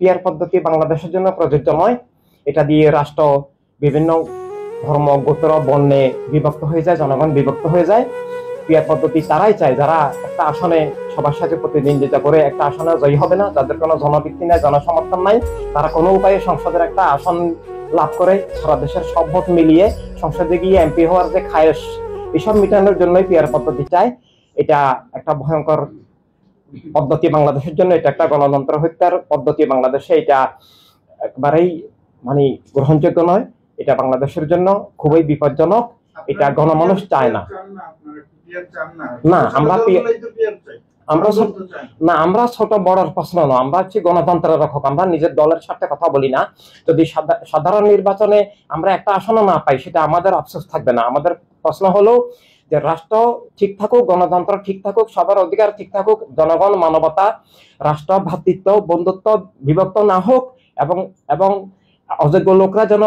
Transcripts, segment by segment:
Peer পদ্ধতি বাংলাদেশের জন্য প্রযোজ্য নয়। এটা দিয়ে রাষ্ট্র বিভিন্ন ধর্ম গোত্র বর্ণে বিভক্ত হয়ে যায়, জনগণ বিভক্ত হয়ে যায়। পিয়ার পদ্ধতি তারাই চায় যারা একটা আসনে সবার সাথে প্রতিদ্বন্দ্বিতা করে একটা আসনে জয়ী হবে না, যাদের কোনো জনভিত্তি নাই, জনসমর্থন নাই, তারা কোনো উপায়ে সংসদের একটা আসন লাভ করে সারা দেশের সব ভোট মিলিয়ে সংসদে গিয়ে এমপি হওয়ার যে খায়েশ, এসব মেটানোর জন্যই পিয়ার পদ্ধতি চায়। এটা একটা ভয়ঙ্কর পদ্ধতি বাংলাদেশের জন্য, এটা একটা গণতন্ত্র হত্যার পদ্ধতি বাংলাদেশে, এটা একবারেই মানে গ্রহণযোগ্য নয়। এটা বাংলাদেশের জন্য খুবই বিপজ্জনক, এটা গণমানুষ চায় না। না আমরা ছোট বড় প্রশ্ন না, আমরা হচ্ছে গণতন্ত্রের রক্ষক, আমরা নিজের দলের সাথে কথা বলি না। যদি সাধারণ নির্বাচনে আমরা একটা আসনও না পাই, সেটা আমাদের আফসোস থাকবে না। আমাদের প্রশ্ন হলো যে রাষ্ট্র ঠিক থাকুক, গণতন্ত্র ঠিক থাকুক, সবার অধিকার ঠিক থাকুক, জনগণ, মানবতা, রাষ্ট্র, ভ্রাতৃত্ব, বন্ধুত্ব বিভক্ত না হোক, এবং এবং অযোগ্য লোকরা যেন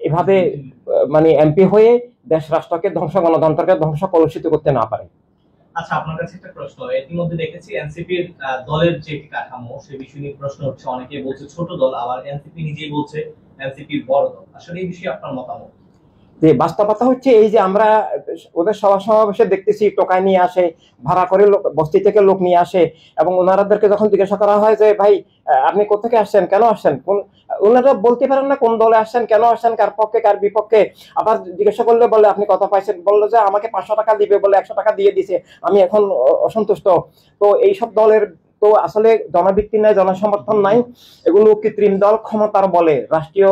এভাবে মানে এমপি হয়ে দেশ রাষ্ট্রকে ধ্বংস, গণতন্ত্রকে ধ্বংস, কলুষিত করতে না পারে। আচ্ছা, আপনার কাছে একটা প্রশ্ন। ইতিমধ্যে দেখেছি এনসিপির দলের যে কাঠামো, সে বিষয় নিয়ে প্রশ্ন হচ্ছে। অনেকে বলছে ছোট দল, আবার এনসিপি নিজেই বলছে এনসিপি বড় দল। আসলে এই বিষয়ে আপনার মতামত? যে বাস্তবতা হচ্ছে এই যে আমরা ওদের সভা সমাবেশে দেখতেছি টোকাই নিয়ে আসে, ভাড়া করে বস্তি থেকে লোক নিয়ে আসে, এবং ওনারাদেরকে যখন জিজ্ঞাসা করা হয় যে ভাই আপনি কোথেকে আসছেন, কেন আসছেন, ওনারা বলতে পারেন না কোন দলে আসছেন, কেন আসছেন, কার পক্ষে কার বিপক্ষে। আবার জিজ্ঞাসা করলে বলে আপনি কত পাইছেন, বললো যে আমাকে 500 টাকা দিবে বলে 100 টাকা দিয়ে দিছে, আমি এখন অসন্তুষ্ট। তো এইসব দলের তো আসলে জনভিত্তি নাই, জনসমর্থন নাই, এগুলো কৃত্রিম দল, ক্ষমতার বলে, রাষ্ট্রীয়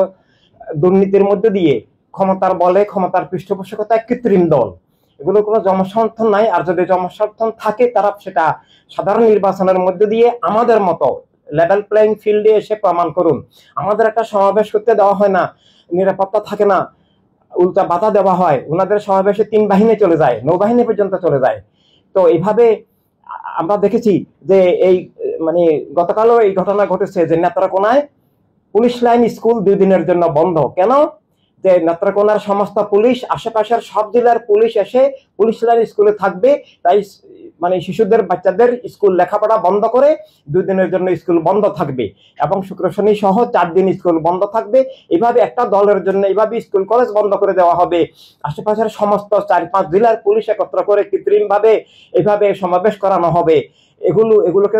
দুর্নীতির মধ্যে দিয়ে ক্ষমতার বলে, ক্ষমতার পৃষ্ঠপোষকতায় কৃত্রিম দল, এগুলোর কোনো জনসমর্থন নাই। আর যদি জনসমর্থন থাকে, তারা সেটা সাধারণ নির্বাচনের মধ্যে দিয়ে আমাদের মতো লেভেল প্লেইং ফিল্ডে এসে প্রমাণ করুন। আমাদের একটা সমাবেশ করতে দেওয়া হয় না, নিরাপত্তা থাকে না, উল্টা বাধা দেওয়া হয়। ওনাদের সমাবেশে 3 বাহিনী চলে যায়, নৌবাহিনী পর্যন্ত চলে যায়। তো এইভাবে আমরা দেখেছি যে এই মানে গতকালও এই ঘটনা ঘটেছে যে নেত্রকোনায় পুলিশ লাইন স্কুল 2 দিনের জন্য বন্ধ। কেন? যে নেত্রকোনার সমস্ত পুলিশ, আশেপাশের সব জেলার পুলিশ এসে পুলিশ লাইন স্কুলে থাকবে, তাই মানে শিশুদের, বাচ্চাদের স্কুল লেখাপড়া বন্ধ করে 2 দিনের জন্য স্কুল বন্ধ থাকবে, এবং শুক্র শনি সহ 4 দিন স্কুল বন্ধ থাকবে। এইভাবে একটা দলের জন্য এইভাবে স্কুল কলেজ বন্ধ করে দেওয়া হবে। আশেপাশের সমস্ত 4-5 জেলার পুলিশ একত্র করে কৃত্রিম ভাবে এইভাবে সমাবেশ করানো হবে। এগুলোকে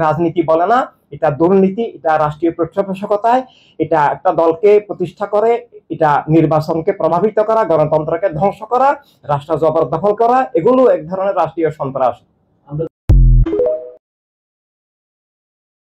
রাজনীতি বলে না, এটা দুর্নীতি, এটা রাষ্ট্রীয় পৃষ্ঠপোষকতায়, এটা একটা দলকে প্রতিষ্ঠা করে, এটা নির্বাচনকে প্রভাবিত করা, গণতন্ত্রকে ধ্বংস করা, রাষ্ট্র জবরদখল করা, এগুলো এক ধরনের রাষ্ট্রীয় সন্ত্রাস।